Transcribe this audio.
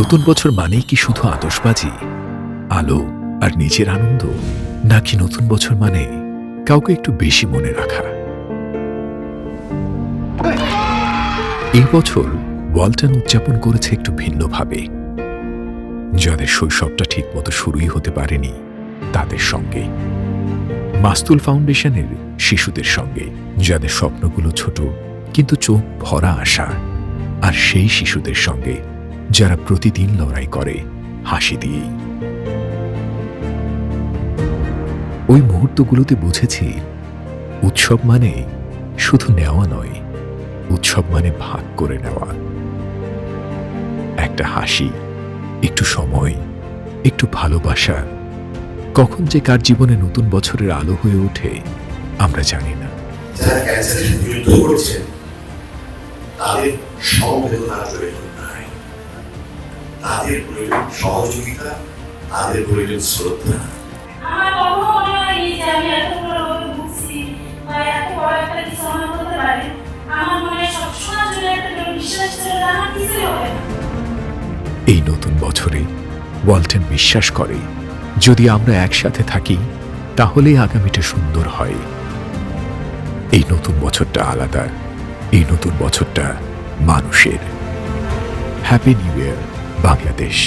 নতুন বছর মানেই কি শুধু আতশবাজি, আলো আর নিজের আনন্দ, নাকি নতুন বছর মানে কাউকে একটু বেশি মনে রাখা? এই বছর ওয়ালটন উদযাপন করেছে একটু ভিন্নভাবে। যাদের শৈশবটা ঠিকমতো শুরুই হতে পারেনি তাদের সঙ্গে, মাস্তুল ফাউন্ডেশনের শিশুদের সঙ্গে, যাদের স্বপ্নগুলো ছোট কিন্তু চোখ ভরা আশা, আর সেই শিশুদের সঙ্গে যারা প্রতিদিন লড়াই করে হাসি দিয়েই। ওই মুহূর্তগুলোতে বুঝেছি উৎসব মানে শুধু নেওয়া নয়, উৎসব মানে ভাগ করে নেওয়া। একটা হাসি, একটু সময়, একটু ভালোবাসা, কখন যে কার জীবনে নতুন বছরের আলো হয়ে ওঠে আমরা জানি না। যারা ক্যান্সারের যুদ্ধ করছেন তাদের সমবেদনা প্রয়োজন নাই, তাদের প্রয়োজন সহযোগিতা, তাদের প্রয়োজন শ্রদ্ধা। আমার কখনো মনে হয়নি যে আমি এত বড় রোগে ভুগছি বা এত বড় একটা কিছু আমার হতে পারে। আমার মনে সবসময় জন্য একটা বিশ্বাস ছিল যে আমার কিছুই হবে না। এই নতুন বছরে ওয়ালটন বিশ্বাস করে যদি আমরা একসাথে থাকি তাহলেই আগামীটা সুন্দর হয়। এই নতুন বছরটা আলাদা, এই নতুন বছরটা মানুষের। Happy new year Bangladesh.